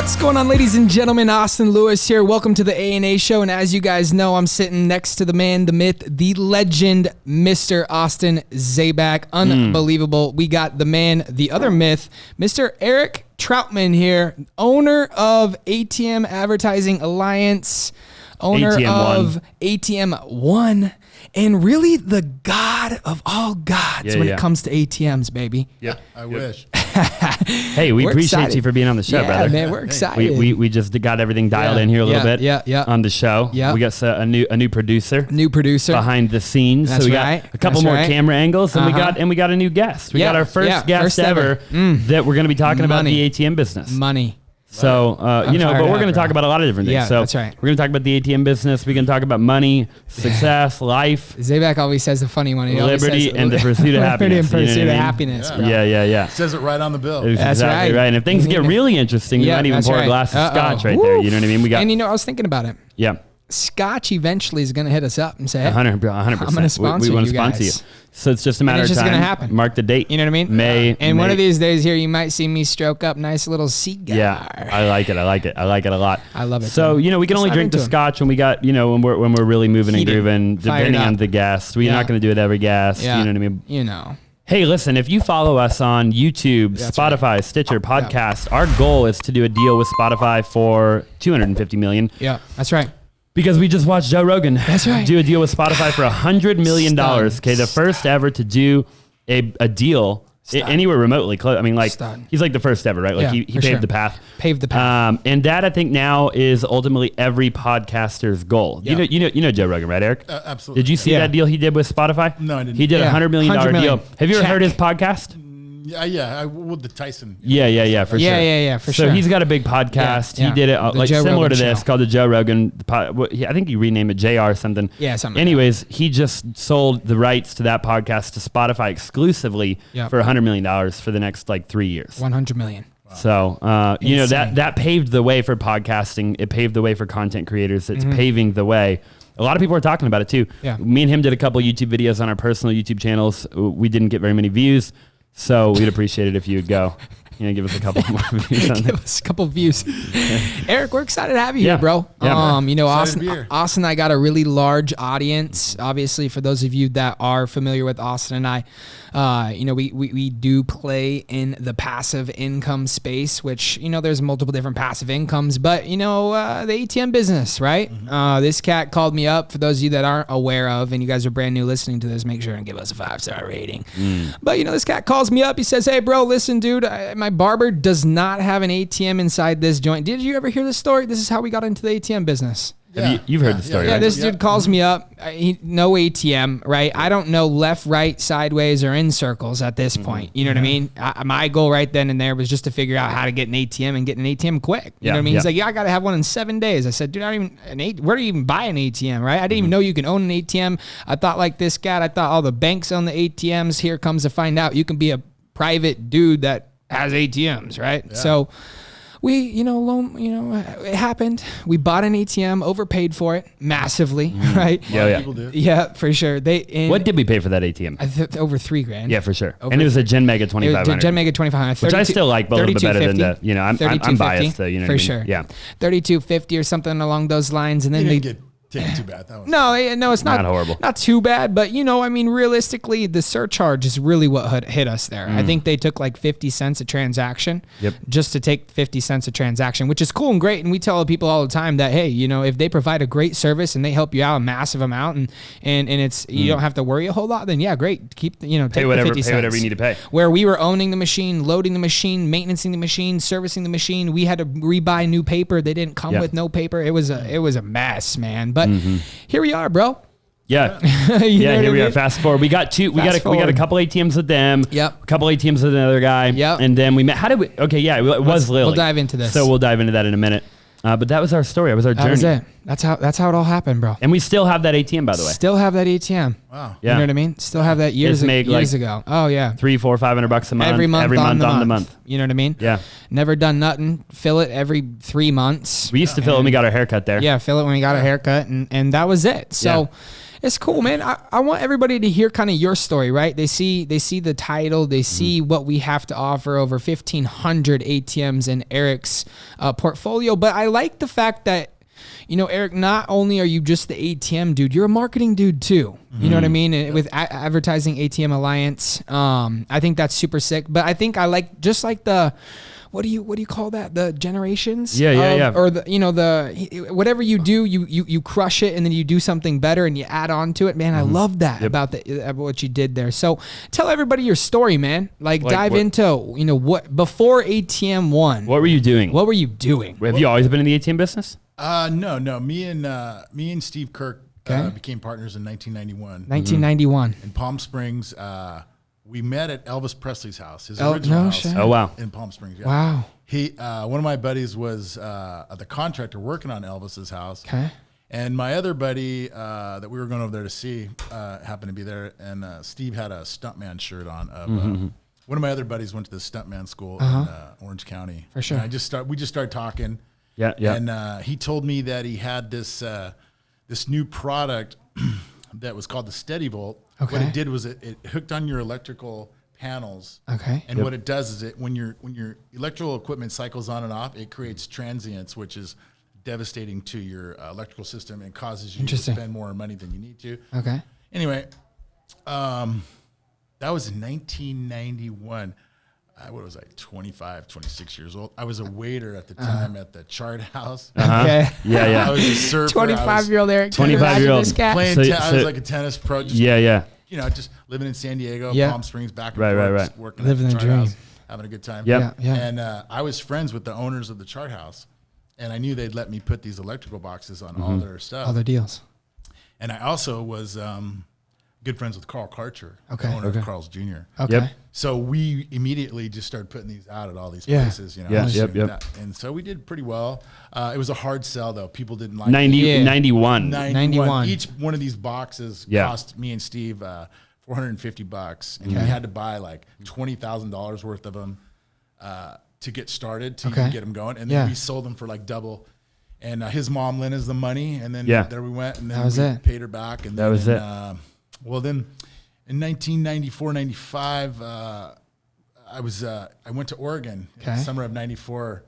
What's going on, ladies and gentlemen? Austin Lewis here. Welcome to the A&A Show. And as you guys know, I'm sitting next to the man, the myth, the legend, Mr. Austin Zaback. Unbelievable. We got the man, the other myth, Mr. Eric Troutman here, owner of ATM Advertising Alliance, owner of ATM One, and really the god of all gods when it comes to ATMs, baby. Yep. I wish. Hey, we appreciate you for being on the show, brother. Man, we're excited. We just got everything dialed in here a little bit on the show. We got a new producer. Behind the scenes. That's so we got a couple more camera angles, and we got a new guest. We got our first guest ever that we're going to be talking about the ATM business. Money. So, but we're going to talk about a lot of different things. Yeah, so that's right. We're going to talk about the ATM business. We're going to talk about money, success, life. Zaback always says the funny one. Liberty and the pursuit of happiness. Liberty and pursuit of happiness. Bro. Yeah. It says it right on the bill. That's exactly right. And if things get really interesting, we might even pour a glass of scotch right there. You know what I mean? And I was thinking about it. Yeah. Scotch eventually is going to hit us up and say, hey, 100%. I'm going to sponsor we want to you sponsor guys. you. So it's just a matter of time. It's just going to happen. Mark the date. You know what I mean? May. One of these days here, you might see me stroke up nice little cigar. Yeah, I like it a lot. I love it. So, we can only drink the scotch when we got, when we're really moving and grooving, depending on the guest. We're not going to do it every guest. Yeah. You know what I mean? Hey, listen, if you follow us on YouTube, Spotify, Stitcher, Podcast, our goal is to do a deal with Spotify for $250 million. Yeah, that's right. Because we just watched Joe Rogan do a deal with Spotify for $100 million. Okay, the first ever to do a deal anywhere remotely close. I mean, he's like the first ever, right? Like he paved the path. And that I think now is ultimately every podcaster's goal. Yeah. You know Joe Rogan, right, Eric? Absolutely. Did you see that deal he did with Spotify? No, I didn't. He did a $100 million deal. Have you ever heard his podcast? Yeah, with the Tyson. Yeah, for sure. Yeah, for sure. So he's got a big podcast. Yeah. He did it like similar to this, show. called the Joe Rogan. I think you renamed it JR or something. Yeah, something. Anyways, he just sold the rights to that podcast to Spotify exclusively for $100 million for the next 3 years. 100 million. Wow. So, that paved the way for podcasting. It paved the way for content creators. It's paving the way. A lot of people are talking about it too. Yeah. Me and him did a couple YouTube videos on our personal YouTube channels. We didn't get very many views. So we'd appreciate it if you would go, give us a couple more views. Give us a couple views. Eric, we're excited to have you here, bro. Yeah, Austin and I got a really large audience. Obviously, for those of you that are familiar with Austin and I, we do play in the passive income space, which, there's multiple different passive incomes, but, the ATM business, right? This cat called me up. For those of you that aren't aware of, and you guys are brand new listening to this, make sure and give us a 5-star rating. But, this cat calls me up. He says, hey, bro, listen, dude, my barber does not have an ATM inside this joint. Did you ever hear this story? This is how we got into the ATM business. You've heard the story, right? Yeah, this dude calls me up. No ATM, right? I don't know left, right, sideways, or in circles at this point. You know what I mean? My goal right then and there was just to figure out how to get an ATM and get an ATM quick. You know what I mean? He's like, I got to have one in 7 days. I said, dude, where do you even buy an ATM, right? I didn't even know you can own an ATM. I thought like this guy, I thought all the banks own the ATMs. Here comes to find out you can be a private dude that has ATMs, right? Yeah. So we, it happened. We bought an ATM, overpaid for it massively, right? Yeah, for sure. What did we pay for that ATM? Over $3,000. Yeah, for sure. And it was a Gen Mega 2500. Gen Mega 2500, which I still like, but a little bit better than the. I'm biased, though. You know for what I sure. mean? Yeah, 3250 or something along those lines, and then they get. Too bad. That was no, it's not horrible. Not too bad, but realistically, the surcharge is really what hit us there. I think they took 50 cents a transaction, just to take 50 cents a transaction, which is cool and great. And we tell people all the time that, hey, if they provide a great service and they help you out a massive amount, and it's you don't have to worry a whole lot, then yeah, great. Keep take pay the 50 cents. Pay whatever you need to pay. Where we were owning the machine, loading the machine, maintaining the machine, servicing the machine, we had to rebuy new paper. They didn't come with no paper. It was a mess, man. But here we are, bro. Yeah. Here we are. Fast forward. We got we got a couple ATMs with them. Yep. A couple ATMs with another guy. Yep. And then we met. How did we? Okay. Yeah. It was Lily. We'll dive into this. So we'll dive into that in a minute. But that was our story. That was our journey. That was it. That's how it all happened, bro. And we still have that ATM, by the way. Still have that ATM. Wow. Yeah. You know what I mean? Still have that years ago. Oh yeah. $300, $400, $500 a month. Every month on the month. You know what I mean? Yeah. Never done nothing. Fill it every 3 months. We used to fill it when we got our haircut there. Yeah, fill it when we got our haircut, and that was it. So. It's cool, man. I want everybody to hear kind of your story, right? They see the title, they see what we have to offer, over 1,500 ATMs in Eric's portfolio. But I like the fact that, you know, Eric, not only are you just the ATM dude, you're a marketing dude too. You know what I mean? And with Advertising ATM Alliance, I think that's super sick. But I think I like, just like the, what do you call that? The generations? Yeah. Or the, you know, whatever you do, you crush it and then you do something better and you add on to it. Man, I love that about what you did there. So tell everybody your story, man. Like dive into, you know, what, before ATM One. What were you doing? What were you doing? Have you always been in the ATM business? No. Me and Steve Kirk became partners in 1991. 1991. In Palm Springs. We met at Elvis Presley's house, his original house. Oh, wow. In Palm Springs. Yeah. Wow. He, one of my buddies was the contractor working on Elvis's house. Okay. And my other buddy that we were going over there to see happened to be there. And Steve had a stuntman shirt on. One of my other buddies went to the stuntman school in Orange County. For sure. And we just started talking. Yeah. And he told me that he had this new product that was called the Steady Volt. Okay. What it did was it hooked on your electrical panels. Okay. And what it does is when your electrical equipment cycles on and off, it creates transients, which is devastating to your electrical system and causes you to spend more money than you need to. Okay. Anyway, that was in 1991. What was I, 25, 26 years old? I was a waiter at the time at the Chart House. Okay. Yeah. I was a surfer. 25-year-old Eric. 25-year-old. I was like a tennis pro. Just, Yeah. You know, just living in San Diego, Yeah. Palm Springs, back and Right. forth, just working Living at the the Chart dream. House, having a good time. Yep. Yeah. And I was friends with the owners of the Chart House, and I knew they'd let me put these electrical boxes on all their stuff. Other deals. And I also was good friends with Carl Karcher, Okay. the owner of Carl's Jr. Okay. Yep. So we immediately just started putting these out at all these Yeah. places, you know. Yeah, just yep. that. And so we did pretty well. It was a hard sell though. People didn't like 91. 91. Each one of these boxes Yeah. cost me and Steve $450, and we had to buy like $20,000 worth of them to get started to even get them going, and then we sold them for like double. And his mom lent us the money, and then there we went, and then we paid her back, and that was it. Well, then in 1994, 95, I went to Oregon in the summer of '94.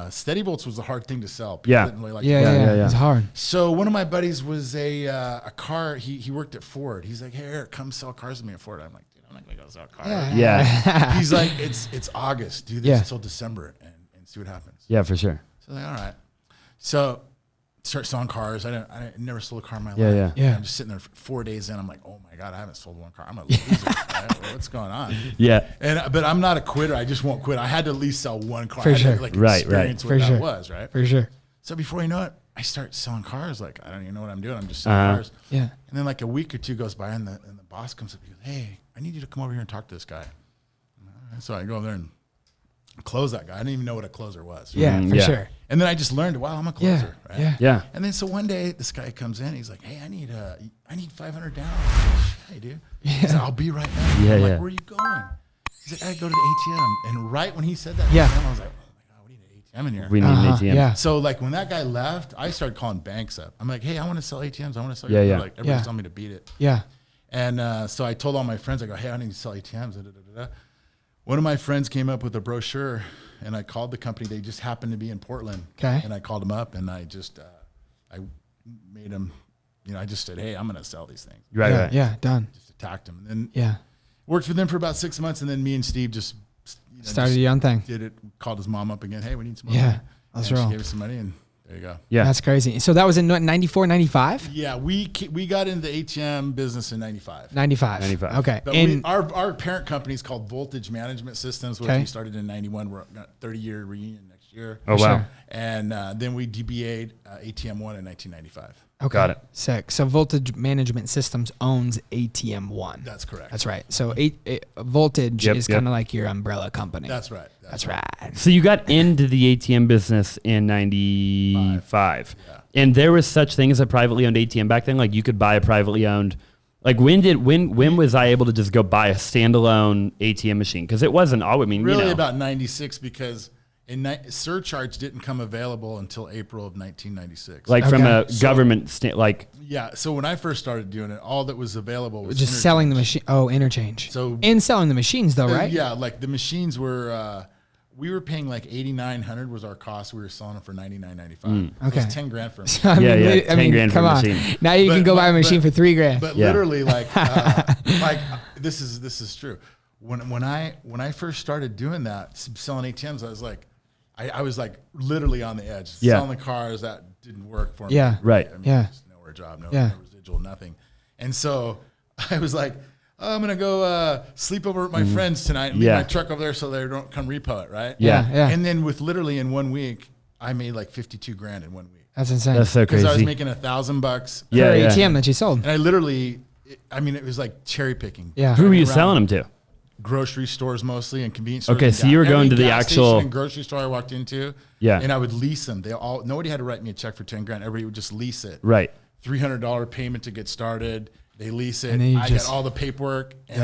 Steady Volts was a hard thing to sell. People didn't really like Yeah. It's hard. So one of my buddies was a car. He worked at Ford. He's like, "Hey, Eric, come sell cars with me at Ford." I'm like, "Dude, I'm not gonna go sell a car." Yeah. He's like, "It's August. Do this until December and see what happens." Yeah, for sure. So I'm like, all right. So start selling cars. I never sold a car in my life. Yeah. I'm just sitting there for 4 days in. I'm like, oh my God, I haven't sold one car. I'm a loser. Right? What's going on? Yeah. But I'm not a quitter. I just won't quit. I had to at least sell one car. For I had sure. to, like, Right. experience what For that sure. was, right? For sure. So before you know it, I start selling cars. Like, I don't even know what I'm doing. I'm just selling cars. Yeah. And then like a week or two goes by, and the boss comes up and goes, "Hey, I need you to come over here and talk to this guy." So I go over there and close that guy. I didn't even know what a closer was. Yeah, for sure. And then I just learned, wow, I'm a closer. Right? Yeah. And then so one day this guy comes in. He's like, "Hey, I need 500 down." Hey, dude. He said, "I'll be right now." Yeah, I'm like, yeah. "Where are you going?" He's like, "I go to the ATM." And right when he said that, Yeah. I was like, "Oh my God, we need an ATM in here." We need an ATM. Yeah. So like when that guy left, I started calling banks up. I'm like, "Hey, I want to sell ATMs. I want to sell." Yeah, yeah. Like everybody's telling me to beat it. Yeah. And so I told all my friends, I go, "Hey, I need to sell ATMs." One of my friends came up with a brochure, and I called the company. They just happened to be in Portland. Okay. And I called them up, and I just I made them, I just said, "Hey, I'm going to sell these things." Right. Yeah. Done. Just attacked them. And then Yeah. worked for them for about 6 months, and then me and Steve just Started your own thing. did it. Called his mom up again. "Hey, we need some money." Yeah. Let's And roll. She gave us some money, and there you go. Yeah. That's crazy. So that was in 94, 95? Yeah, we got into the ATM business in 95. 95. 95. Okay. But And our parent company is called Voltage Management Systems, which Okay. we started in 91. We're got 30-year reunion next year. Oh, wow. Sure. And then we DBA'd ATM 1 in 1995. okay. Got it. Sick. So Voltage Management Systems owns ATM One. That's correct. That's right. So Voltage Yep, is yep. kind of like your umbrella company. That's right. That's right. So you got into the ATM business in 95. Yeah. And there was such thing as a privately owned ATM back then. Like you could buy a privately owned, like when was I able to just go buy a standalone ATM machine? Because it wasn't all, Really about 96, because And surcharge didn't come available until April of 1996. Like from a government yeah. So when I first started doing it, all that was available was just selling the machine. Oh, interchange. So and selling the machines though, right? Yeah, like the machines were. We were paying like $8,900 was our cost. We were selling them for $99.95. Okay, it was $10,000 for a machine. I mean, 10 grand come for a on. machine. Now you can go buy a machine for $3,000. But literally, like this is true. When I first started doing that, selling ATMs, I was like. I was like literally on the edge, selling the cars that didn't work for me. Yeah, right. I mean, just nowhere job, no residual, nothing. And so I was like, oh, I'm gonna go sleep over at my friends tonight and leave my truck over there so they don't come repo it, right? Yeah. And then with literally in 1 week, I made like 52 grand in 1 week. That's insane. That's so crazy. Because I was making $1,000 per ATM that you sold. And I literally, it was like cherry picking. Yeah. Who were you selling them to? Grocery stores mostly and convenience stores. Okay, so you were going to the actual and grocery store I walked into. Yeah. And I would lease them. Nobody had to write me a check for $10,000. Everybody would just lease it. Right. $300 payment to get started. They lease it. I get all the paperwork, and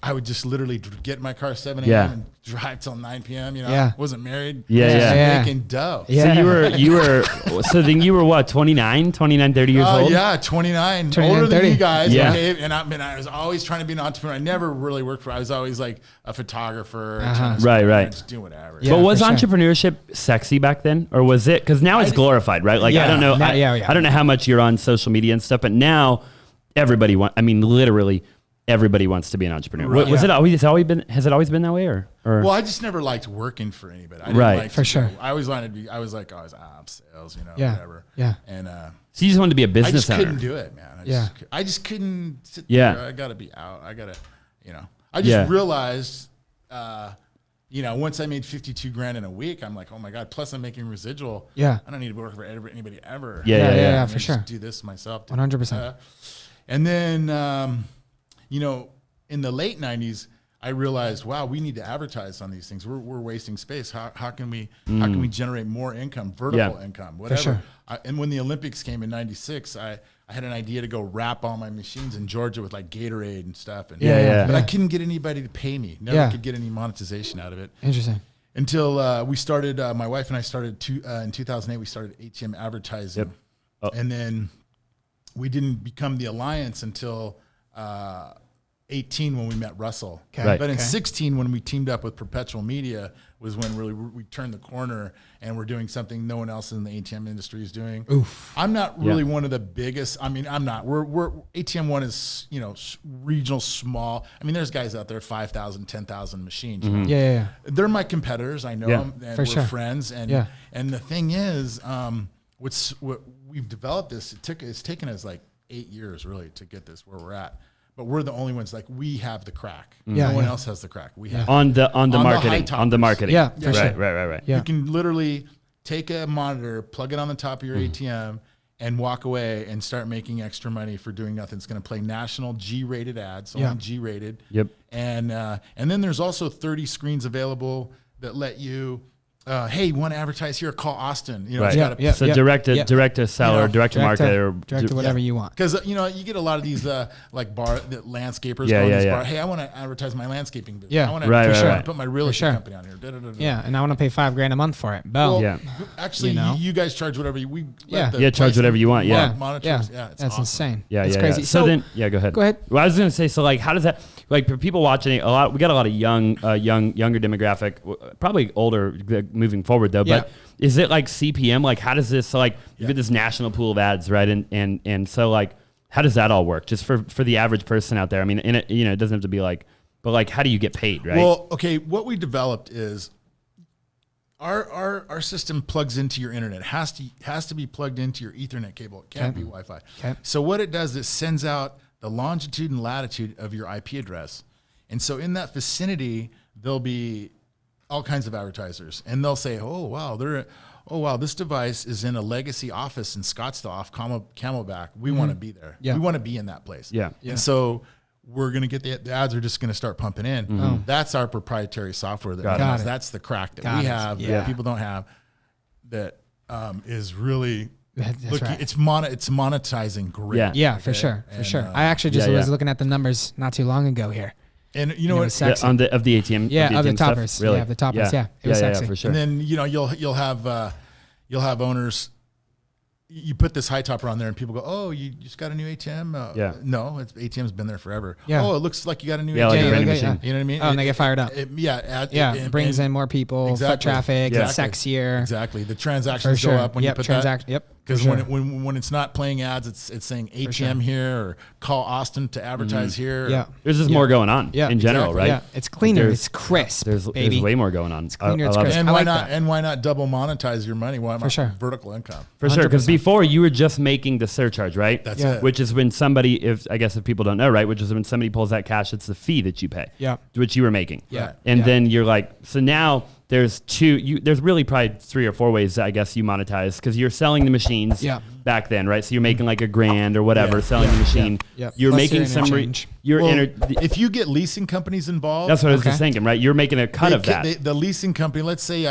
I would just literally get in my car at 7 a.m. and drive till 9 p.m. You know, wasn't married. Making dough. Yeah. So so then you were what, 29, 30 years old? Yeah, 29. Older than you guys. Yeah. Okay? And I was always trying to be an entrepreneur. I never really worked I was always like a photographer. Right. Just do whatever. Yeah, but was entrepreneurship sexy back then? Or was it? Because now it's glorified, right? Like, I don't know. I don't know how much you're on social media and stuff, but now everybody literally everybody wants to be an entrepreneur. Right. Has it always been that way or? Well, I just never liked working for anybody. I didn't like for sure. I always wanted to be, I was sales, whatever. Yeah. And, so you just wanted to be a business owner. I just couldn't do it, man. I just couldn't sit there. I gotta be out. I just realized, once I made 52 grand in a week, I'm like, oh my God, plus I'm making residual. Yeah. I don't need to work for anybody ever. Yeah, for sure. Just do this myself. 100%. And then, in the late 90s, I realized, wow, we need to advertise on these things. We're wasting space. How can we generate more income, vertical income, whatever. For sure. And when the Olympics came in 96, I had an idea to go wrap all my machines in Georgia with like Gatorade and stuff. And, but I couldn't get anybody to pay me. Never could get any monetization out of it. Interesting. Until we started, my wife and I started in 2008, we started ATM advertising. Yep. Oh. And then we didn't become the alliance until 18 when we met Russell. Okay. Right. But in 16 when we teamed up with Perpetual Media was when really we turned the corner and we're doing something no one else in the ATM industry is doing. Oof. I'm not really one of the biggest. I mean, I'm not. We're ATM One is regional, small. I mean, there's guys out there 5,000, 10,000 machines. Mm-hmm. Yeah. They're my competitors. I know them, and we're friends. And and the thing is, what we've developed this. It's taken us like 8 years really to get this where we're at. But we're the only ones, like we have the crack. No one else has the crack. We have on the marketing. Yeah, for sure. Right. Yeah. You can literally take a monitor, plug it on the top of your ATM, and walk away and start making extra money for doing nothing. It's going to play national G-rated ads, only G-rated. Yep. And then there's also 30 screens available that let you. Hey, you want to advertise here? Call Austin. So direct to seller, direct to market, or direct to whatever you want. Because you get a lot of these like landscapers going to this bar. Hey, I want to advertise my landscaping business. Yeah, I want to put my real estate company on here. Yeah, and I want to pay $5,000 a month for it. Boom. Well, actually, you guys charge whatever you. Charge whatever you want. Yeah, monitors. That's awesome. insane. It's crazy. So then, go ahead. Go ahead. Well, I was going to say, so like, how does that? Like for people watching it, we got a lot of younger demographic, probably older moving forward though. But is it like CPM? Like how does this you get this national pool of ads, right? And so like how does that all work? Just for the average person out there. I mean, it doesn't have to be like, but like how do you get paid, right? Well, okay, what we developed is our system plugs into your internet. It has to be plugged into your Ethernet cable. It can't be Wi-Fi. Okay. So what it does is sends out the longitude and latitude of your IP address. And so in that vicinity, there'll be all kinds of advertisers. And they'll say, oh, wow, this device is in a legacy office in Scottsdale off Camelback. We want to be there. Yeah. We want to be in that place. Yeah. And so we're going to get the ads are just going to start pumping in. Mm-hmm. That's our proprietary software. That's the crack that we have that people don't have that is really... It's monetizing great. Yeah, for sure. I actually just was looking at the numbers not too long ago here. And you know what? Of the ATM. Yeah, of the stuff? toppers. Really? Yeah, of the toppers. Yeah, it was sexy. for sure. And then you'll have owners. You put this high topper on there, and people go, "Oh, you just got a new ATM?" No, ATM's been there forever. Yeah. Oh, it looks like you got a new Yeah, ATM. like a brand new machine. You know what I mean? Oh, and they get fired up. It brings in more people, foot traffic, it's sexier. Exactly. The transactions go up when you put that. Yep. Because when it's not playing ads, it's saying ATM here or call Austin to advertise here. Yeah. There's just more going on in general, right? Yeah. It's cleaner. It's crisp. There's way more going on. It's cleaner. It's crisp. And why not double monetize your money? Why not vertical income? For sure. Because before you were just making the surcharge, right? That's it. Which is when somebody, if people don't know, right? Which is when somebody pulls that cash, it's the fee that you pay. Yeah. Which you were making. Yeah. And then you're like, so now there's really probably 3 or 4 ways I guess you monetize, because you're selling the machines back then, right? So you're making like $1,000 or whatever, selling the machine. Yeah. You're Plus making some. If you get leasing companies involved, that's what I was just thinking, right? You're making a cut of that. The leasing company, let's say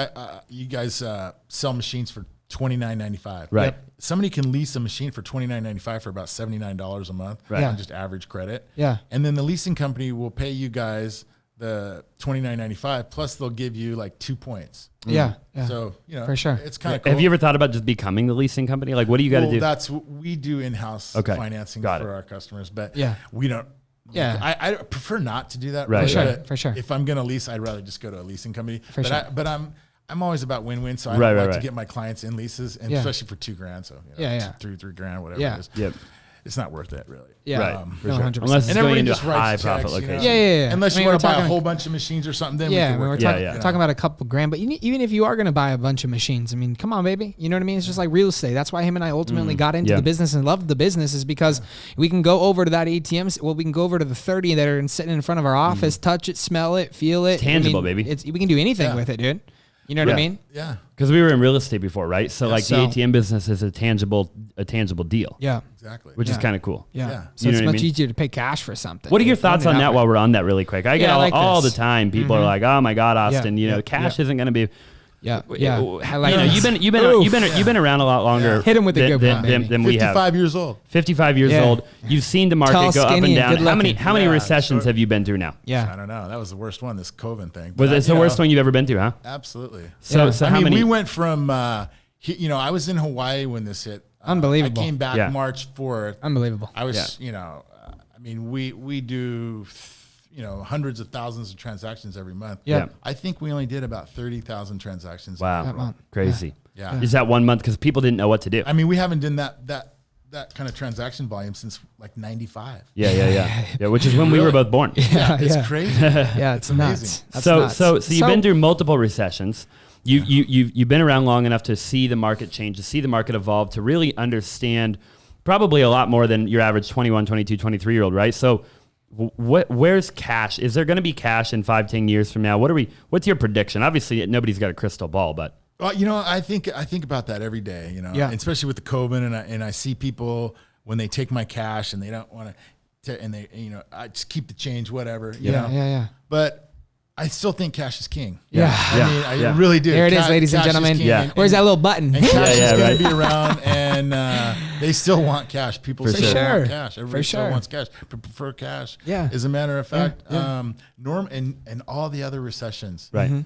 you guys sell machines for $29.95. Right. Yep. Somebody can lease a machine for $29.95 for about $79 a month on just average credit. Yeah. And then the leasing company will pay you guys the $29.95 plus they'll give you like 2 points. Yeah. So, for sure. It's kind of cool. Have you ever thought about just becoming the leasing company? Like, what do you got to do? That's what we do in-house financing for our customers, but we don't. Yeah. I prefer not to do that. Right. Really, For sure. If I'm going to lease, I'd rather just go to a leasing company. But I'm always about win-win, so I don't like to get my clients in leases, and especially for $2,000, so $3,000, whatever it is. Yep. It's not worth it, really. Yeah, right. For sure. 100%. Unless it's going into a just writes high profit checks, location. Yeah. Unless you want to buy a whole bunch of machines or something, then we can work. We're talking about a couple grand, but even if you are going to buy a bunch of machines, I mean, come on, baby. You know what I mean? It's just like real estate. That's why him and I ultimately got into the business and loved the business, is because we can go over to that ATM. Well, we can go over to the 30 that are sitting in front of our office, touch it, smell it, feel it. It's tangible, baby. We can do anything with it, dude. You know what I mean? Yeah. Because we were in real estate before, right? So the ATM business is a tangible deal. Yeah. Exactly. Which is kind of cool. Yeah. So it's much easier to pay cash for something. What are your thoughts on that while we're on that really quick? I get all the time. People are like, "Oh my God, Austin, cash isn't going to be." Yeah. You've been around a lot longer. Hit him with a good one, than we have. 55 years old. 55 years old. You've seen the market go up and down. How many recessions have you been through now? I don't know. That was the worst one, this COVID thing. Was it the worst one you've ever been through, huh? Absolutely. So how many? We went from, I was in Hawaii when this hit. Unbelievable. I came back March 4th. Unbelievable. I was, we do, hundreds of thousands of transactions every month. Yeah. I think we only did about 30,000 transactions. Wow. Crazy. Yeah. Is that 1 month? Because people didn't know what to do. I mean, we haven't done that kind of transaction volume since like 95. Yeah. Which is when we were both born. It's crazy. Yeah, it's nuts. So you've been through multiple recessions. You've been around long enough to see the market change, to see the market evolve, to really understand probably a lot more than your average 21, 22, 23-year-old, right? So where's cash? Is there going to be cash in 5-10 years from now? What's your prediction? Obviously, nobody's got a crystal ball, but well, I think about that every day, especially with the COVID, and I see people when they take my cash and they don't want to, and they, I just keep the change, whatever, you know. Yeah. But I still think cash is king. I really do. There it is, ladies and gentlemen. Where's that little button? And cash is going to be around, and they still want cash. People still want cash. Everybody still wants cash. Prefer cash. Yeah. As a matter of fact, Norm and all the other recessions, right.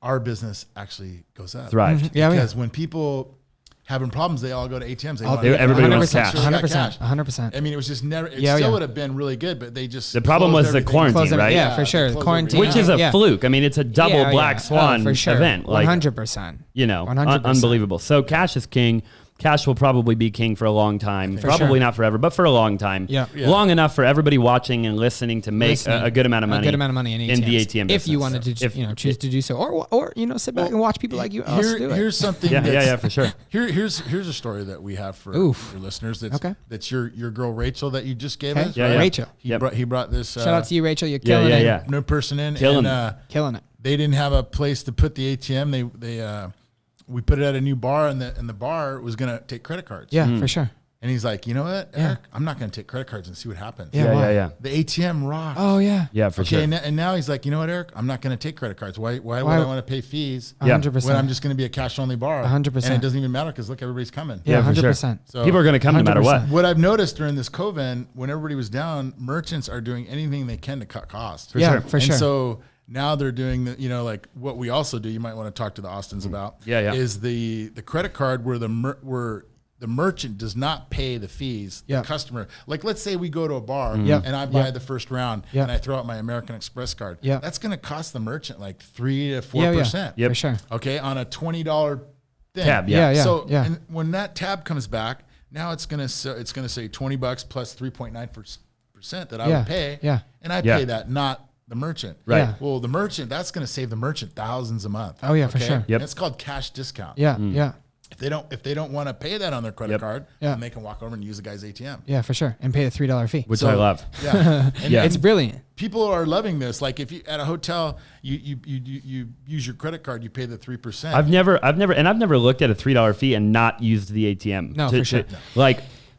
Our business actually goes up. Thrived. Because when people having problems, they all go to ATMs. Everybody wants cash. 100%. I mean, it was just never. It still would have been really good, but they just. The problem was the quarantine, right? Yeah, for sure. The quarantine, which is a fluke. I mean, it's a double black swan event. 100%. 100%. Unbelievable. So cash is king. Cash will probably be king for a long time. Probably not forever, but for a long time. Yeah. Long enough for everybody watching and listening to make a good amount of money. A good amount of money in the ATM business. If you wanted to, choose to do so, or sit back and watch people like you. Here's something. Yeah, for sure. Here's a story that we have for your listeners. That's your girl Rachel that you just gave us. Yeah. Rachel. He brought this. Shout out to you, Rachel. You're killing it. Yeah. New person in. Killing it. They didn't have a place to put the ATM. We put it at a new bar, and the bar was going to take credit cards. Yeah, for sure. And he's like, you know what, Eric, I'm not going to take credit cards and see what happens. Yeah. The ATM rocked. Oh yeah. Yeah, for sure. And now he's like, you know what, Eric, I'm not going to take credit cards. Why would I want to pay fees 100%. when I'm just going to be a cash only bar? 100%. And it doesn't even matter because look, everybody's coming. Yeah, for 100%. sure. So people are going to come no matter what. What I've noticed during this COVID, when everybody was down, merchants are doing anything they can to cut costs. For sure. And so now they're doing the, like what we also do. You might want to talk to the Austins about. Is the credit card where the merchant does not pay the fees. The customer, like let's say we go to a bar and I buy the first round and I throw out my American Express card. That's going to cost the merchant like 3 to 4%. For sure. Okay, on a $20 thing. Tab. So and when that tab comes back, now it's going to say $20 plus 3.9% that I would pay. And I pay that, not the merchant. Right. Well, the merchant, that's going to save the merchant thousands a month. Oh yeah, for sure. And it's called cash discount. Yeah. If they don't want to pay that on their credit card, then they can walk over and use the guy's ATM. Yeah, for sure. And pay a $3 fee. Which I love. Yeah. It's brilliant. People are loving this. Like if you at a hotel, you use your credit card, you pay the 3%. I've never looked at a $3 fee and not used the ATM. No, for sure.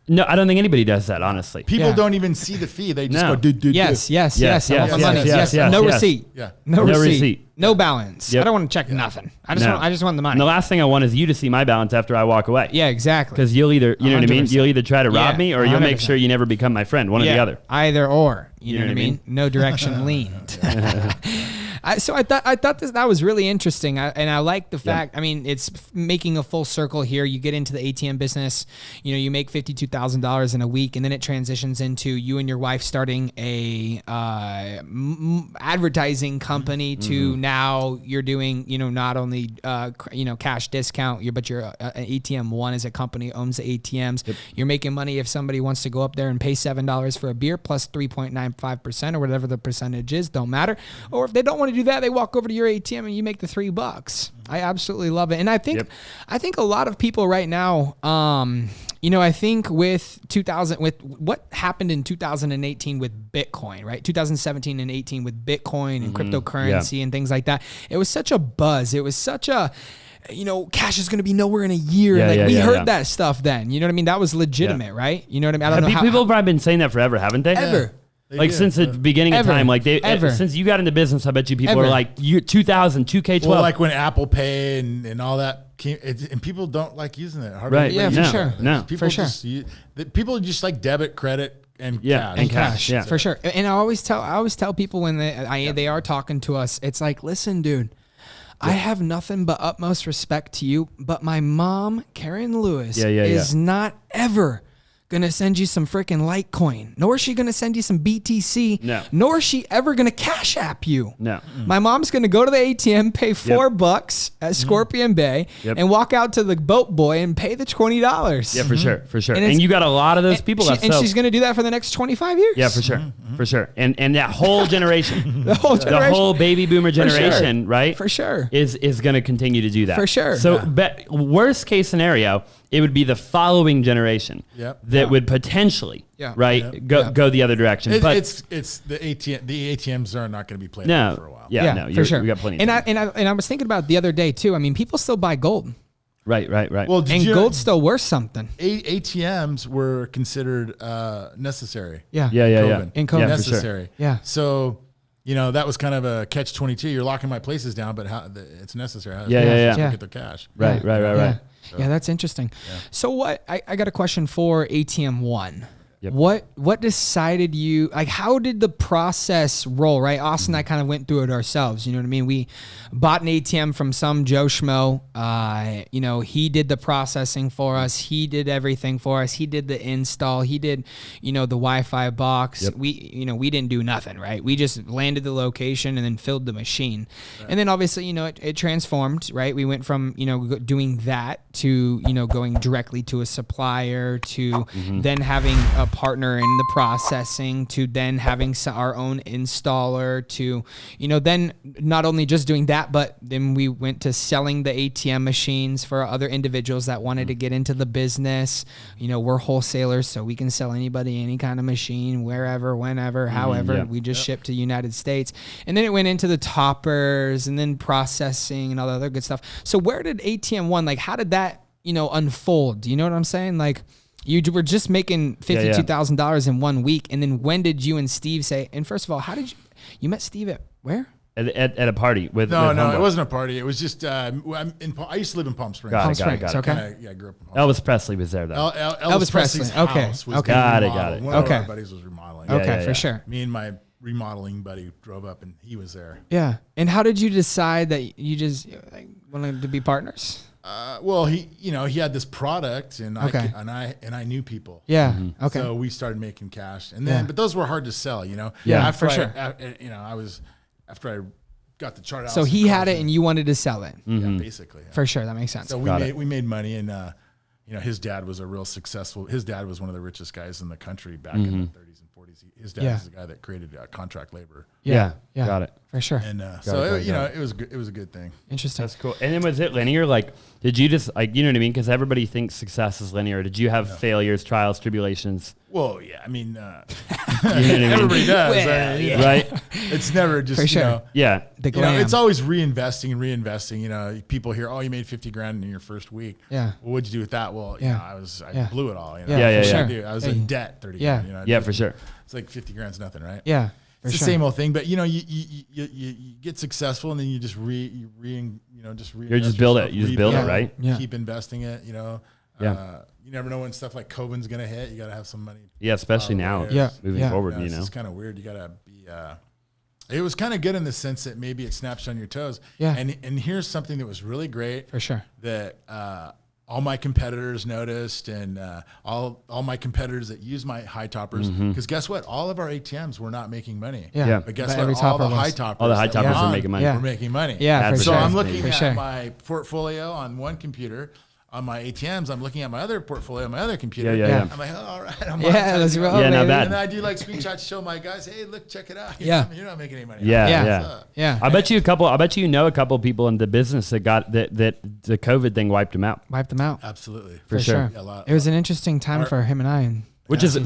No, I don't think anybody does that, honestly. People don't even see the fee. They just go, Yes. I want the money. Yes. No receipt. Yeah. No No receipt. receipt. No balance. Yep. I don't want to check nothing. I just want the money. And the last thing I want is you to see my balance after I walk away. Yeah, exactly. Because you'll either, you know what I mean? 100%. You'll either try to rob me or you'll make 100%. sure you never become my friend, one or the other. Either or. You know what I mean? No direction leaned. So I thought that was really interesting, and I like the fact. I mean, it's making a full circle here. You get into the ATM business, you make $52,000 in a week, and then it transitions into you and your wife starting a advertising company. To now you're doing not only cash discount, but you're ATM One as a company owns the ATMs. Yep. You're making money if somebody wants to go up there and pay $7 for a beer plus 3.95% or whatever the percentage is, don't matter. Or if they don't want to do that, they walk over to your ATM and you make the $3. I absolutely love it. And I think a lot of people right now, I think with what happened in 2018 with Bitcoin, right? 2017 and 18 with Bitcoin and cryptocurrency and things like that. It was such a buzz. It was such a, cash is going to be nowhere in a year. We heard that stuff then. You know what I mean? That was legitimate, right? You know what I mean? I don't know people have probably been saying that forever, haven't they? Ever. Since the beginning of time, since you got into business, I bet you people are like, you 2000, 2K12. Well, like when Apple Pay and all that came, and people don't like using it. Right. Yeah, for sure. No, people people just like debit, credit, and cash. And cash. Yeah, for sure. And I always tell people when they are talking to us, it's like, listen, dude, I have nothing but utmost respect to you, but my mom, Karen Lewis, is not ever gonna send you some freaking Litecoin, nor is she gonna send you some BTC, nor is she ever gonna Cash App you. No. My mom's gonna go to the ATM, pay $4 at Scorpion Bay, and walk out to the boat boy and pay the $20. Yeah, for sure. And you got a lot of those people and she's gonna do that for the next 25 years. Yeah, for sure. And that whole generation, the whole baby boomer generation, right? For sure. Is gonna continue to do that. For sure. So worst case scenario, it would be the following generation that would potentially go the other direction. But it's the ATM. The ATMs are not going to be playing for a while. Yeah, for sure. We got plenty. And I was thinking about the other day too. I mean, people still buy gold. Right. Well, gold's still worth something. ATMs were considered necessary. Yeah. In COVID, necessary. Sure. Yeah. So that was kind of a catch-22. You're locking my places down, but it's necessary. How get their cash. Right. Yeah, that's interesting. Yeah. So what? I got a question for ATM One. Yep. What decided you, like, how did the process roll, right? Austin and I kind of went through it ourselves. You know what I mean? We bought an ATM from some Joe Schmo. He did the processing for us. He did everything for us. He did the install. He did, the Wi-Fi box. Yep. We didn't do nothing, right? We just landed the location and then filled the machine. Right. And then obviously, it transformed, right? We went from, doing that to, going directly to a supplier to then having a partner in the processing to then having our own installer to, then not only just doing that, but then we went to selling the ATM machines for other individuals that wanted to get into the business. We're wholesalers, so we can sell anybody any kind of machine, wherever, whenever, however. We just ship to the United States. And then it went into the toppers and then processing and all the other good stuff. So where did ATM One, like, how did that, unfold? You know what I'm saying? Like, You were just making $52,000 in 1 week. And then when did you and Steve say, and first of all, how did you met Steve at where? At a party with No, Humboldt. it wasn't a party. It was just, I used to live in Palm Springs. Got it. Okay. I grew up in Palm Springs. Elvis Presley was there, though. Elvis Presley's house was Got it. One of our buddies was remodeling. Okay, for sure. Me and my remodeling buddy drove up and he was there. Yeah. And how did you decide that you just wanted to be partners? Well, he had this product and I knew people. Yeah. Mm-hmm. Okay. So we started making cash and then, but those were hard to sell, Yeah, after for sure. After I got the chart out. So he had it and you wanted to sell it. Yeah, basically. Yeah. For sure. That makes sense. So we made money and, his dad was his dad was one of the richest guys in the country back in the 30s and 40s. His dad is the guy that created contract labor. Yeah. Got it. For sure. And it was a good thing. Interesting. That's cool. And then was it linear? Like, did you just you know what I mean? Because everybody thinks success is linear. Did you have failures, trials, tribulations? Well, yeah. I mean, you know what I mean? everybody does, Right? It's never just For sure. The glam. it's always reinvesting. People hear, oh, you made $50,000 in your first week. Yeah. Well, what'd you do with that? Well, I blew it all. Yeah, for sure. I was in debt $30,000. Yeah, for sure. It's like $50,000's nothing, right? Yeah. It's the same old thing, but you get successful and then you just just build it. You just build it, right? Yeah. Keep investing it. You never know when stuff like COVID's gonna hit. You gotta have some money. Yeah, especially now. Moving forward, It's kind of weird. You gotta be. It was kind of good in the sense that maybe it snaps you on your toes. Yeah. And here's something that was really great. For sure. That all my competitors noticed, and all my competitors that use my high toppers, because guess what? All of our ATMs were not making money. Yeah. But guess what? All the high toppers are making money. We're making money. Yeah, for So sure. I'm looking at my portfolio on one computer. On my ATMs, I'm looking at my other portfolio on my other computer. Yeah. I'm like, oh, all right. Let's roll. Yeah, not bad. And then I do like screenshots to show my guys, hey, look, check it out. Yeah. You're not making any money. Yeah. I bet you a couple people in the business that got that the COVID thing wiped them out. Absolutely. For sure. Yeah, It was an interesting time for him and I. Which that's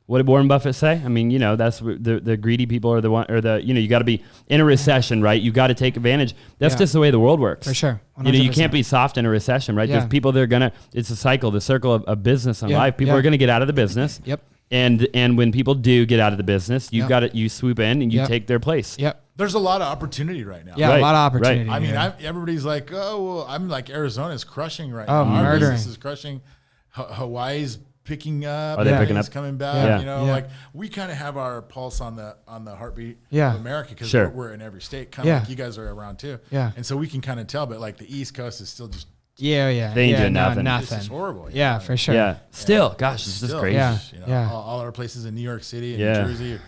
what did Warren Buffett say? I mean, that's the greedy people are you got to be in a recession, right? You got to take advantage. That's just the way the world works. For sure. 100%. You can't be soft in a recession, right? There's people that are it's a cycle, the circle of business and life. People are going to get out of the business. Yep. And when people do get out of the business, you swoop in and you take their place. Yep. There's a lot of opportunity right now. Yeah, a lot of opportunity. Right. I mean, everybody's like, oh, well, I'm like Arizona's crushing right now. Our Murdering. business is crushing. Hawaii's picking up. Are they picking up? Coming back. Yeah. Like we kind of have our pulse on the heartbeat of America because we're in every state. Kind of like you guys are around too. Yeah. And so we can kind of tell, but like the East Coast is still just. They ain't doing nothing. It's just horrible. Yeah, for sure. Yeah. Still, gosh, it's just crazy. Yeah. All our places in New York City and New Jersey,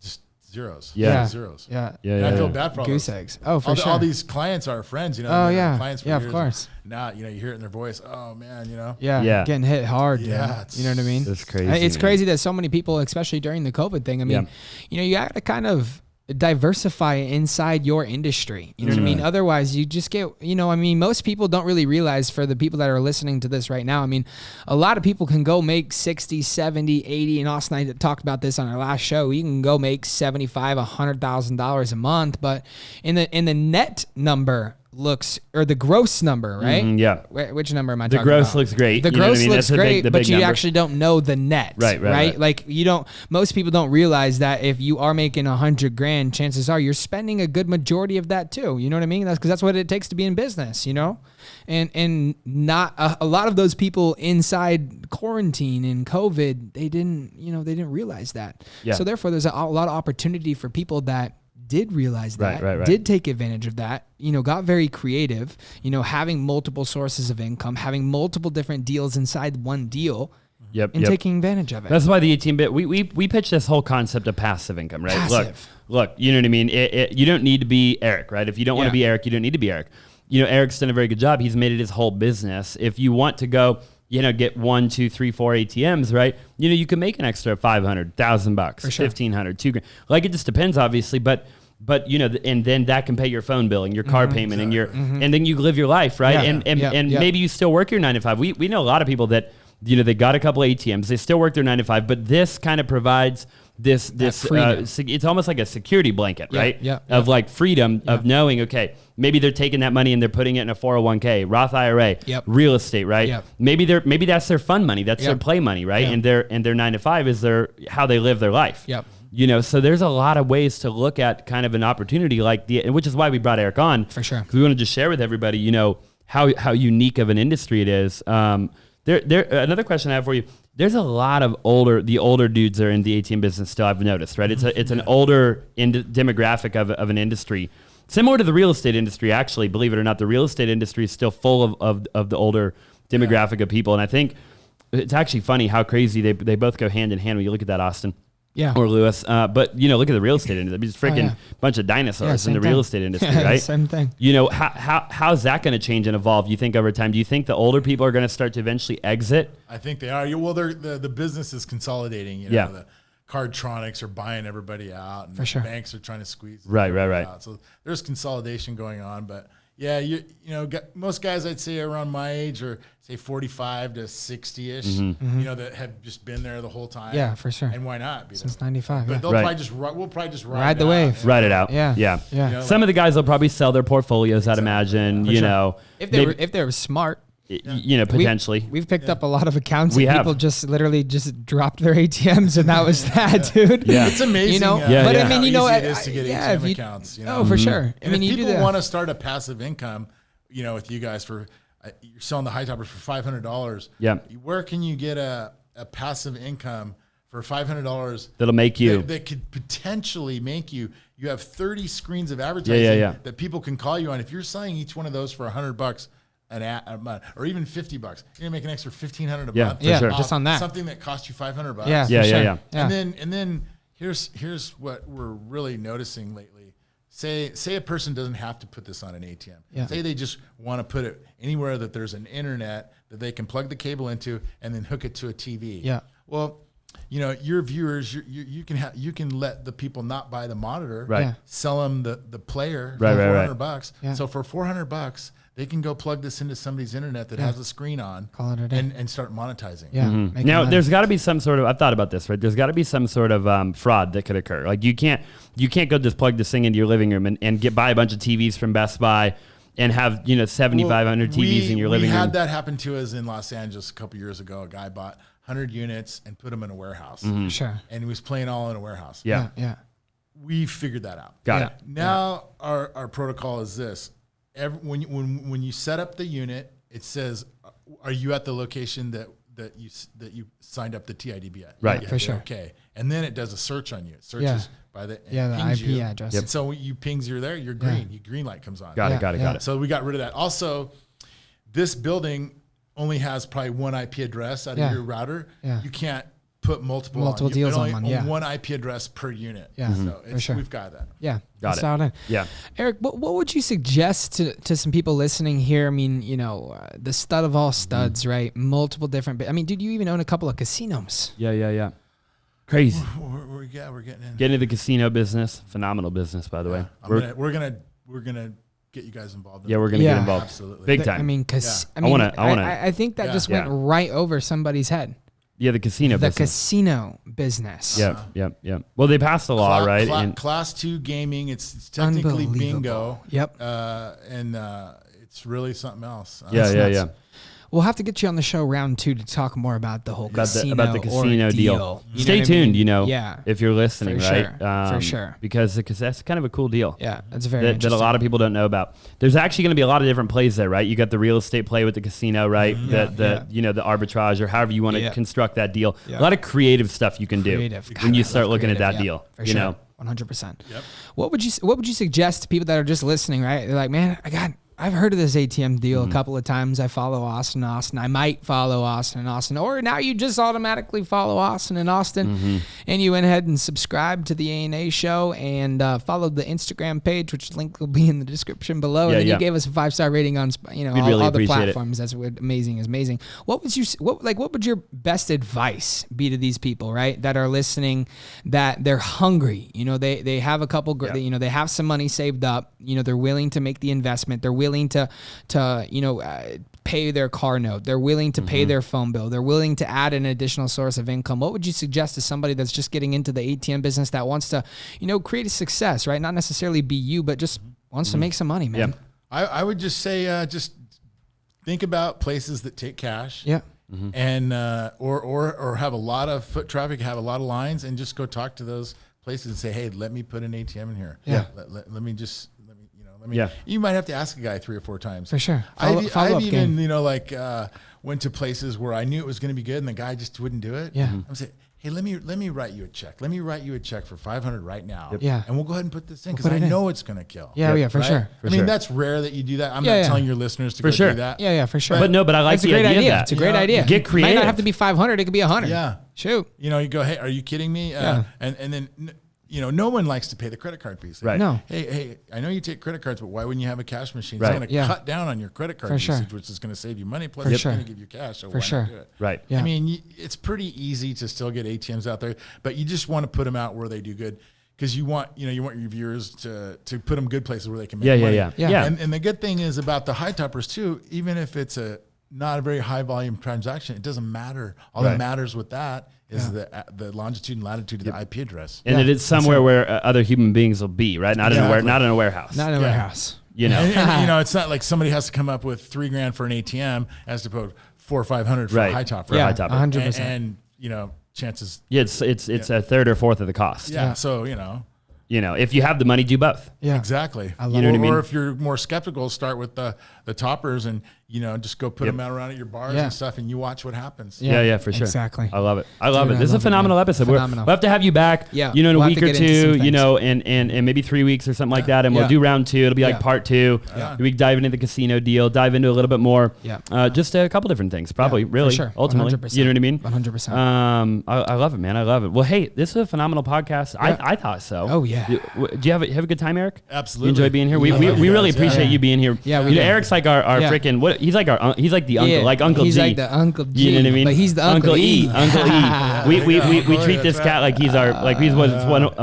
just zeros. Zeros. Yeah. And I feel bad for all goose those. eggs. Oh, for sure. All these clients are friends, Oh, yeah. Clients for of years. course. Now, you hear it in their voice. Oh, man, Yeah. Getting hit hard. Yeah. You know what I mean? It's crazy. It's crazy that so many people, especially during the COVID thing, I mean, you got to kind of diversify inside your industry. You know what I mean? Otherwise, you just get, most people don't really realize, for the people that are listening to this right now, I mean, a lot of people can go make 60, 70, 80, and Austin and I talked about this on our last show. You can go make $75,000, $100,000 a month, but in the net number or the gross number, right? Which number am I talking about? The gross looks great. The gross looks great, but you actually don't know the net, right? Like most people don't realize that if you are making $100,000, chances are you're spending a good majority of that too. You know what I mean? That's because that's what it takes to be in business, and not a lot of those people inside quarantine and COVID, they didn't realize that. Yeah. So therefore, there's a lot of opportunity for people that did realize that, did take advantage of that, got very creative, having multiple sources of income, having multiple different deals inside one deal, taking advantage of it. That's why the ATM bit, we pitched this whole concept of passive income, right? Passive. Look, you know what I mean? You don't need to be Eric, right? If you don't want to be Eric, you don't need to be Eric. Eric's done a very good job. He's made it his whole business. If you want to go, get 1, 2, 3, 4 ATMs, right? You can make an extra $500, $1,000, For sure. $1,500, $2,000. Like, it just depends, obviously, but and then that can pay your phone bill and your car payment and and then you live your life, right? And maybe you still work your 9 to 5. We know a lot of people that they got a couple of ATMs. They still work their 9 to 5, but this kind of provides this it's almost like a security blanket, right? Of like freedom of knowing, okay, maybe they're taking that money and they're putting it in a 401k, Roth IRA, real estate, right? Maybe that's their fun money, that's their play money, right? And their 9 to 5 is how they live their life. So there's a lot of ways to look at kind of an opportunity like which is why we brought Eric on. For sure. Because we want to just share with everybody, how unique of an industry it is. Another question I have for you. There's a lot of older dudes that are in the ATM business still, I've noticed, right? It's an older demographic of an industry. Similar to the real estate industry, actually, believe it or not, the real estate industry is still full of the older demographic of people. And I think it's actually funny how crazy they both go hand in hand when you look at that, Austin. Or Lewis. But, look at the real estate industry. It's freaking bunch of dinosaurs in the real estate industry, right? Same thing. How's that going to change and evolve, you think, over time? Do you think the older people are going to start to eventually exit? I think they are. Well, the business is consolidating. The Cardtronics are buying everybody out, and the banks are trying to squeeze right. out. So there's consolidation going on, but most guys I'd say around my age are say 45 to 60-ish, that have just been there the whole time. Yeah, for sure. And why not? Since 95. But we'll probably just ride the wave. Ride it out. Yeah. Some of the guys will probably sell their portfolios, I'd imagine, if they were smart. Potentially. We've picked up a lot of accounts. People just literally just dropped their ATMs, and that was that, dude. It's amazing. But I mean, it is to get ATM accounts. Oh, for sure. And if people want to start a passive income, with you guys for you're selling the high toppers for $500. Where can you get a passive income for $500 that'll make you that could potentially make you? You have 30 screens of advertising that people can call you on. If you're selling each one of those for $100 a month, or even $50, you're gonna make an extra $1,500 a month. For sure. Just on that, something that costs you $500. Yeah. And then here's what we're really noticing lately. Say a person doesn't have to put this on an ATM. Say they just want to put it anywhere that there's an internet that they can plug the cable into and then hook it to a TV. Well, your viewers, you can let the people not buy the monitor, sell them the player for $400. So for $400, they can go plug this into somebody's internet that has a screen on, call it a day, and start monetizing. Now, there's got to be some sort of, I've thought about this, right? There's got to be some sort of fraud that could occur. Like you can't go just plug this thing into your living room and buy a bunch of TVs from Best Buy and have 7,500 TVs in your living room. We had that happen to us in Los Angeles a couple years ago. A guy bought 100 units and put them in a warehouse. Sure. And he was playing all in a warehouse. Yeah. We figured that out. Got it. Now our protocol is this. When you set up the unit, it says, "Are you at the location that you signed up the TIDB at?" Right, for sure. Okay, and then it does a search on you. It searches by the IP address. And so when you pings you're there, you're green. Your green light comes on. Got it. So we got rid of that. Also, this building only has probably one IP address out of your router. You can't put multiple deals on one. One IP address per unit. So for sure. We've got that. Got it. Eric, what would you suggest to some people listening here? I mean, the stud of all studs, right? Multiple different. I mean, dude, you even own a couple of casinos. Yeah. Crazy. We're getting in. Get into the casino business. Phenomenal business, by the way. We're gonna get you guys involved. We're gonna get involved. Absolutely. Big time. I mean, I think that just went right over somebody's head. Yeah, the casino business. The casino business. Yep. Well, they passed the law, right? Class 2 gaming. It's technically bingo. Yep. And it's really something else. Yeah. We'll have to get you on the show round 2 to talk more about the whole casino deal. Stay tuned, if you're listening, for right? For sure. Because that's kind of a cool deal. Yeah, that's very interesting. That a lot of people don't know about. There's actually going to be a lot of different plays there, right? You got the real estate play with the casino, right? The arbitrage or however you want to construct that deal. A lot of creative stuff you can do when you start looking at that deal. For sure. 100%. Yep. What would you suggest to people that are just listening, right? They're like, man, I've heard of this ATM deal a couple of times. I follow Austin. I might follow Austin. Or now you just automatically follow Austin, and you went ahead and subscribed to the A&A show and followed the Instagram page, which link will be in the description below. And then you gave us a 5-star rating on all the platforms. That's what amazing. What would your best advice be to these people, right, that are listening, that they're hungry? They have a couple. They have some money saved up. They're willing to make the investment. They're willing to pay their car note. They're willing to pay their phone bill. They're willing to add an additional source of income. What would you suggest to somebody that's just getting into the ATM business that wants to, create a success, right? Not necessarily be you, but just wants to make some money, man. Yeah. I would just say, just think about places that take cash. Yeah. And or have a lot of foot traffic, have a lot of lines, and just go talk to those places and say, hey, let me put an ATM in here. Yeah. Let me. Yeah. You might have to ask a guy 3 or 4 times. For sure. I've even went to places where I knew it was going to be good, and the guy just wouldn't do it. Yeah. I'm saying, hey, let me write you a check. Let me write you a check for $500 right now. Yep. Yeah. And we'll go ahead and put this in because I know it's going to kill. Yeah. Yeah. For sure. I mean, that's rare that you do that. I'm not telling your listeners to go do that. Yeah. Yeah. For sure. But I like the idea. of that. It's a great idea. Get creative. It might not have to be 500. It could be 100. Yeah. Shoot. You go, hey, are you kidding me? And then. No one likes to pay the credit card fees. Right. No. Hey, I know you take credit cards, but why wouldn't you have a cash machine? Right. It's going to cut down on your credit card usage, which is going to save you money. Plus, it's going to give you cash. So why not do it? Right. Yeah. I mean, it's pretty easy to still get ATMs out there, but you just want to put them out where they do good because you want your viewers to put them good places where they can make money. Yeah. And the good thing is about the high toppers too. Even if it's not a very high volume transaction, it doesn't matter. All that matters with that is the longitude and latitude of the IP address. And it is somewhere where other human beings will be, right? Not in a warehouse. Not in a warehouse. And it's not like somebody has to come up with $3,000 for an ATM as to put 400 or 500 for a high topper. Yeah, 100%. And chances. Yeah, it's a third or fourth of the cost. Yeah. So if you have the money, do both. Yeah, exactly. You know what I mean? Or if you're more skeptical, start with the toppers and just go put them out around at your bars and stuff, and you watch what happens. Yeah, for sure. Exactly. I love it. This is a phenomenal episode. We'll have to have you back. Yeah. In a We'll week or two. And maybe 3 weeks or something like that, and we'll do round 2. It'll be like part 2. Yeah. We dive into the casino deal, dive into a little bit more. Yeah. Just a couple different things, probably. Really, for sure. ultimately. 100%. You know what I mean? 100%. I love it, man. I love it. Well, hey, this is a phenomenal podcast. Yeah. I thought so. Oh yeah. Do you have a good time, Eric? Absolutely. You enjoy being here. We really appreciate you being here. Yeah, we do. Eric's like our freaking what? He's like the uncle, like Uncle G. G. He's like the Uncle G. You know what I mean? But he's the Uncle E. Uncle E. We treat this cat like he's our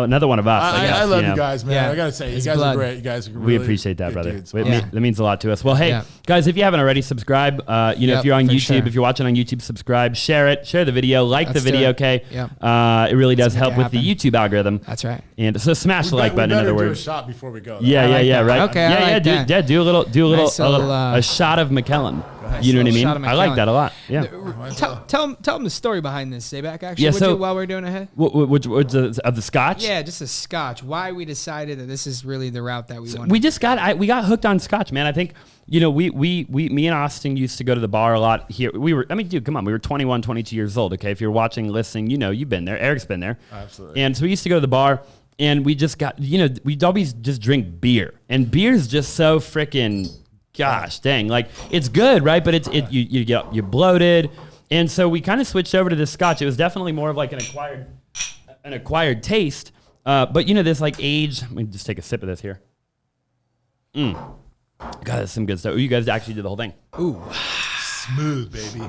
another one of us. I love you guys, man. I gotta say, you guys are great. You guys are really we appreciate that, brother. Dudes. That means a lot to us. Well, hey, guys, if you haven't already, subscribe. If you're on YouTube, if you're watching on YouTube, subscribe, share it, share the video, like the video. Okay. It really does help with the YouTube algorithm. That's right. And so smash the like button. In other words, do a shot before we go. Yeah, right. Okay. Do a little a shot of McKellen. You know what I mean? I like that a lot. Yeah. Tell them the story behind this, Zaback. Actually, while we're doing ahead. Which of the scotch? Yeah, just a scotch. Why we decided that this is really the route that we want. We got hooked on scotch, man. I think me and Austin used to go to the bar a lot here. Dude, come on. We were 21, 22 years old. Okay, if you're watching, listening, you've been there. Eric's been there. Absolutely. And so we used to go to the bar. And we just got, we'd always just drink beer. And beer's just so freaking, gosh dang. Like, it's good, right? But you're bloated. And so we kind of switched over to this scotch. It was definitely more of like an acquired taste. But this like age, let me just take a sip of this here. God, that's some good stuff. Ooh, you guys actually did the whole thing. Ooh. Smooth, baby.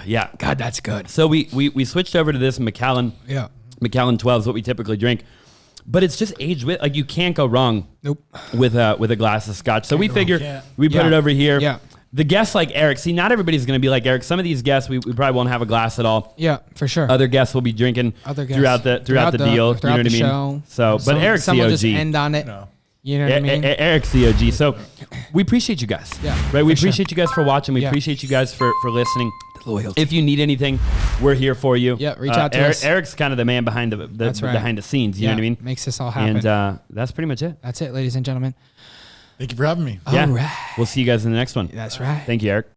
Yeah. God, that's good. So we switched over to this Macallan. Yeah. Macallan 12 is what we typically drink. But it's just aged with, like, you can't go wrong. Nope. With a glass of scotch. So we figure we put it over here. Yeah. The guests like Eric, see, not everybody's going to be like Eric. Some of these guests, we probably won't have a glass at all. Yeah, for sure. Other guests will be drinking throughout the deal. You know what I mean? Show. So, but Eric's the OG. Some will just end on it. No. You know what I mean? Eric's the OG. So we appreciate you guys. Yeah. Right? We appreciate you guys for watching. We appreciate you guys for listening. Loyalty. If you need anything, we're here for you. Yeah, reach out to us. Eric's kind of the man behind behind the scenes. You know what I mean? Makes this all happen. And that's pretty much it. That's it, ladies and gentlemen. Thank you for having me. Yeah. All right. We'll see you guys in the next one. That's right. Thank you, Eric.